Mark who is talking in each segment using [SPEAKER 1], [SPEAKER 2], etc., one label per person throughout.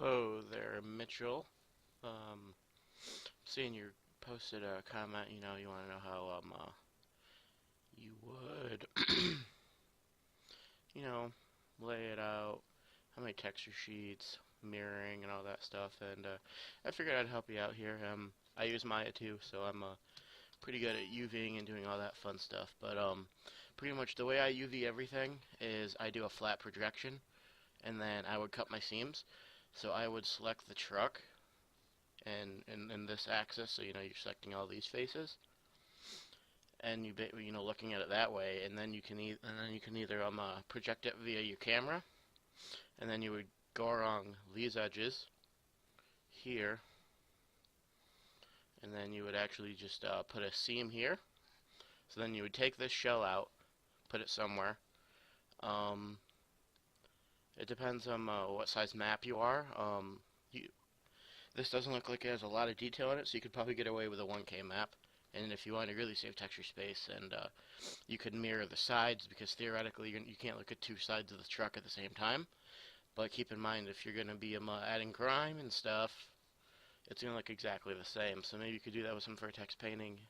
[SPEAKER 1] Hello there, Mitchell. Seeing you posted a comment, you want to know how you would, you know, lay it out, how many texture sheets, mirroring, and all that stuff. And I figured I'd help you out here. I use Maya too, so I'm pretty good at UVing and doing all that fun stuff. But pretty much the way I UV everything is I do a flat projection, and then I would cut my seams. So I would select the truck and in this axis, so you're selecting all these faces, and looking at it that way, and then you can either project it via your camera, and then you would go along these edges here, and then you would actually just put a seam here. So then you would take this shell out, put it somewhere. Um, it depends on what size map you are. This doesn't look like it has a lot of detail in it, so you could probably get away with a 1K map. And if you want to really save texture space, and you could mirror the sides, because theoretically you can't look at two sides of the truck at the same time. But keep in mind, if you're going to be adding grime and stuff, it's going to look exactly the same. So maybe you could do that with some vertex painting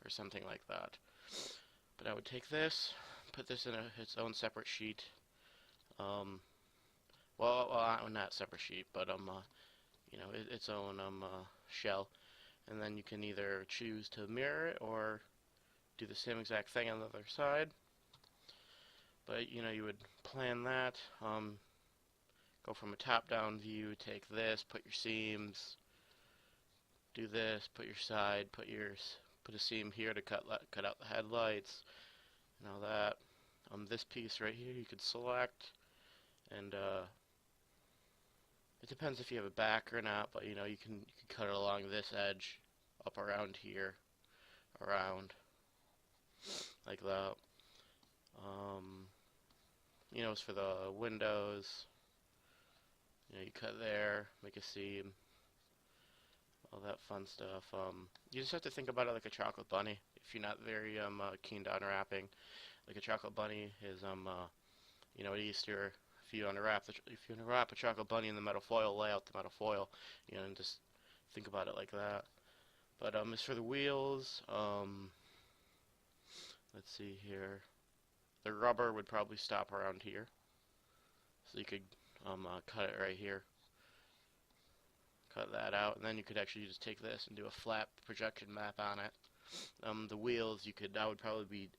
[SPEAKER 1] or something like that. But I would take this, put this in its own separate sheet. Well, not separate sheet, but its own shell, and then you can either choose to mirror it or do the same exact thing on the other side. But you would plan that, go from a top-down view, take this, put your seams, do this, put your side, put a seam here to cut out the headlights and all that. This piece right here you could select, and it depends if you have a back or not, but you can cut it along this edge, up around here, around, like that. It's for the windows. You cut there, make a seam, all that fun stuff. You just have to think about it like a chocolate bunny. If you're not very keen to unwrapping, like a chocolate bunny is at Easter. If you unwrap a chocolate bunny in the metal foil, lay out the metal foil, and just think about it like that. But as for the wheels, let's see here. The rubber would probably stop around here, so you could cut it right here. Cut that out, and then you could actually just take this and do a flat projection map on it. The wheels, I would probably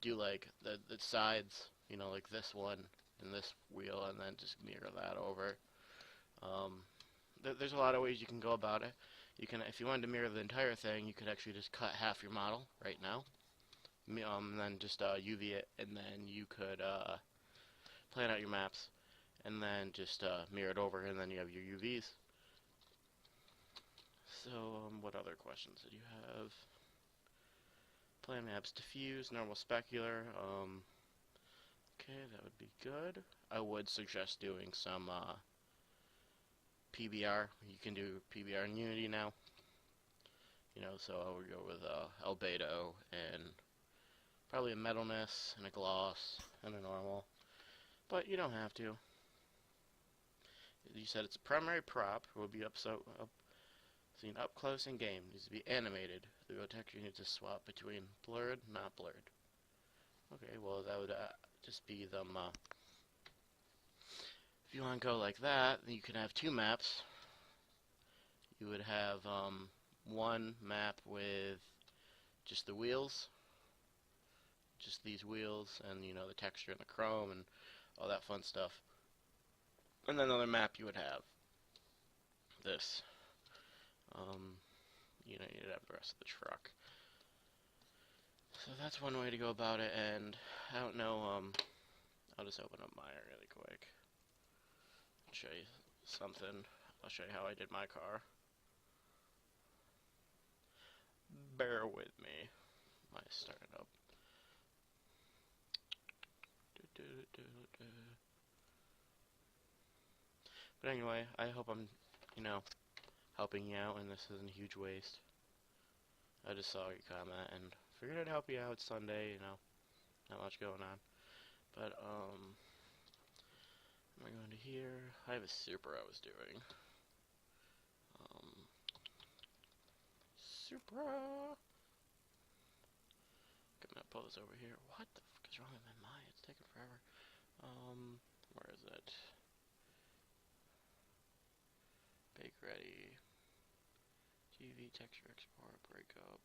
[SPEAKER 1] do like the sides, like this one and this wheel, and then just mirror that over. There's a lot of ways you can go about it. If you wanted to mirror the entire thing, you could actually just cut half your model right now, and then just UV it, and then you could plan out your maps, and then just mirror it over, and then you have your UVs. So, what other questions did you have? Plan maps, diffuse, normal, specular. Okay, that would be good. I would suggest doing some PBR. You can do PBR in Unity now. So I would go with albedo and probably a metalness and a gloss and a normal. But you don't have to. You said it's a primary prop. It will be seen up close in game. It needs to be animated. The texture needs to swap between blurred, not blurred. Okay, well that would just be them. If you want to go like that, then you can have two maps. You would have one map with just the wheels, just these wheels, and the texture and the chrome and all that fun stuff. And then another map you would have this. You'd have the rest of the truck. So that's one way to go about it, and I don't know, I'll just open up Maya really quick and show you something. I'll show you how I did my car. Bear with me. Maya's starting up. But anyway, I hope I'm, helping you out, and this isn't a huge waste. I just saw your comment and figured I'd help you out. It's Sunday, not much going on. But am I going to here? here. I have a super I was doing. Supra. Gonna pull this over here. What the fuck is wrong with my mind? It's taking forever. Where is it? Bake ready. TV texture export breakup.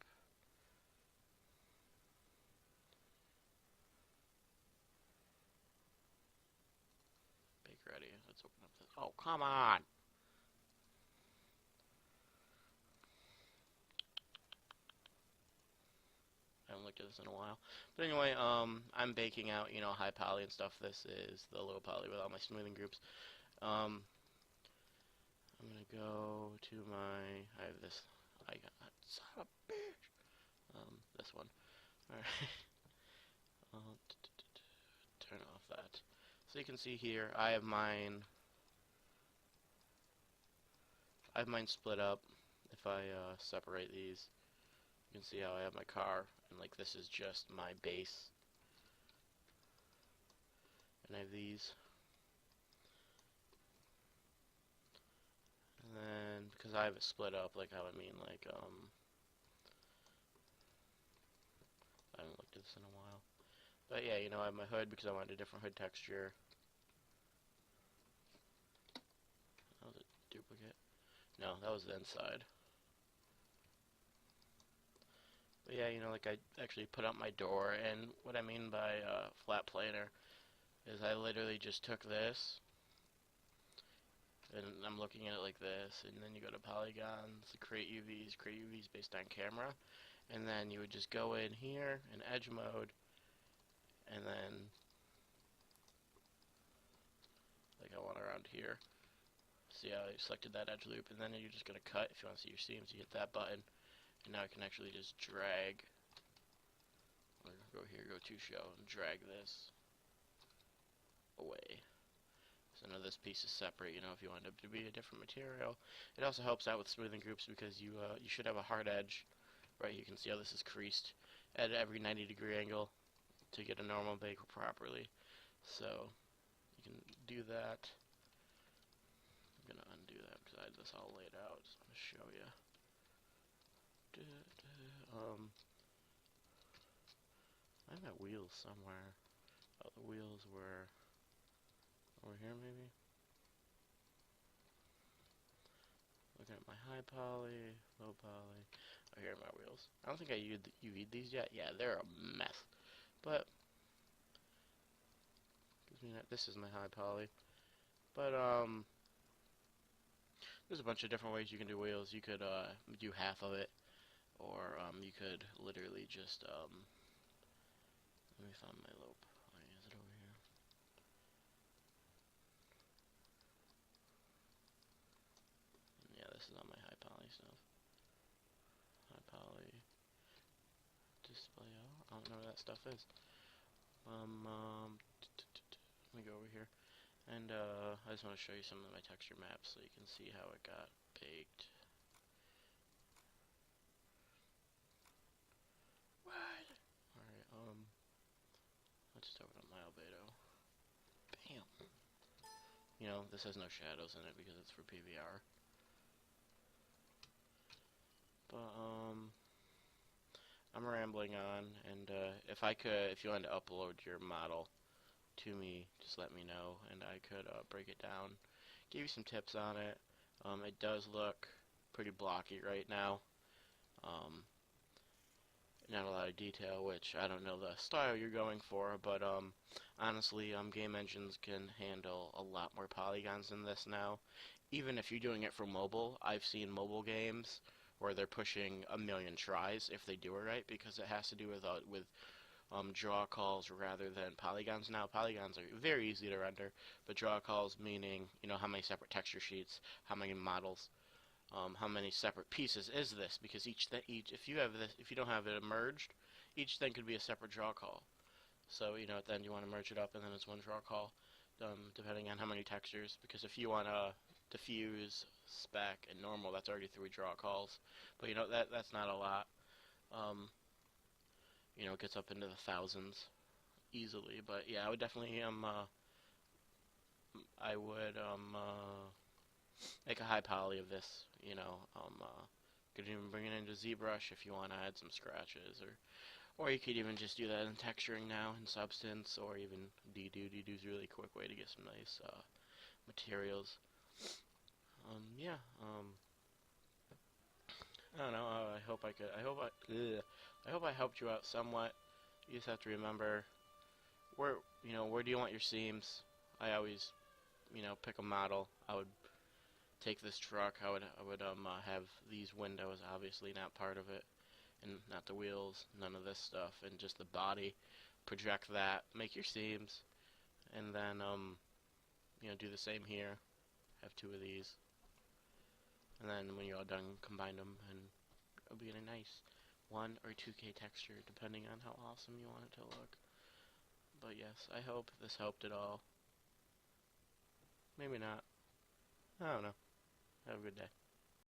[SPEAKER 1] Bake ready. Let's open up this. Oh, come on! I haven't looked at this in a while. But anyway, I'm baking out, you know, high poly and stuff. This is the low poly with all my smoothing groups. I'm gonna go to my, I have this, I got, son of a bitch! This one. Alright. Turn off that. So you can see here, I have mine split up. If I separate these, you can see how I have my car, and like this is just my base. And I have these. And then, because I have it split up, like how I mean, like, I haven't looked at this in a while. But yeah, you know, I have my hood because I wanted a different hood texture. That was a duplicate. No, that was the inside. But yeah, you know, like I actually put up my door, and what I mean by flat planar is I literally just took this, and I'm looking at it like this, and then you go to polygons, create UVs based on camera, and then you would just go in here in edge mode, and then like I want around here. See how I selected that edge loop, and then you're just gonna cut. If you want to see your seams, you hit that button, and now I can actually just drag, or go here, go to show, and drag this away. So now this piece is separate. You know, if you want it to be a different material, it also helps out with smoothing groups because you should have a hard edge, right? You can see how this is creased at every 90-degree angle to get a normal bake properly. So you can do that. I'm gonna undo that because I had this all laid out. Just want to show you. I have my wheels somewhere. Oh, the wheels were over here, maybe. Looking at my high poly, low poly. Oh, here are my wheels. I don't think I UV'd these yet. Yeah, they're a mess. But this is my high poly. But there's a bunch of different ways you can do wheels. You could do half of it, or you could literally just let me find my low poly. Is it over here? Yeah, this is on my high poly stuff. High poly display. I don't know where that stuff is. Let me go over here. And I just want to show you some of my texture maps so you can see how it got baked. What? Alright, let's just open up my Albedo. Bam! You know, this has no shadows in it because it's for PVR. But, I'm rambling on, and if you want to upload your model to me, just let me know, and I could break it down, give you some tips on it. It does look pretty blocky right now. Not a lot of detail, which I don't know the style you're going for, but honestly, game engines can handle a lot more polygons than this now. Even if you're doing it for mobile, I've seen mobile games where they're pushing a million tries if they do it right, because it has to do with draw calls rather than polygons. Now, polygons are very easy to render, but draw calls meaning, you know, how many separate texture sheets, how many models, how many separate pieces is this? Because if you don't have it merged, each thing could be a separate draw call. So, you know, then you want to merge it up, and then it's one draw call, depending on how many textures. Because if you want to diffuse, spec, and normal, that's already 3 draw calls. But you know, that's not a lot. You know, it gets up into the thousands easily. But yeah, I would definitely I would make a high poly of this. Could even bring it into ZBrush if you want to add some scratches, or you could even just do that in texturing now in Substance, or even Dedo. Dedo's a really quick way to get some nice materials. Yeah. I don't know. I hope I could. I hope I helped you out somewhat. You just have to remember where do you want your seams? I always, pick a model. I would take this truck. I would have these windows, obviously not part of it, and not the wheels, none of this stuff, and just the body. Project that. Make your seams, and then do the same here. Have two of these, and then when you're all done, combine them, and it'll be in a nice 1 or 2K texture, depending on how awesome you want it to look. But yes, I hope this helped at all. Maybe not. I don't know. Have a good day.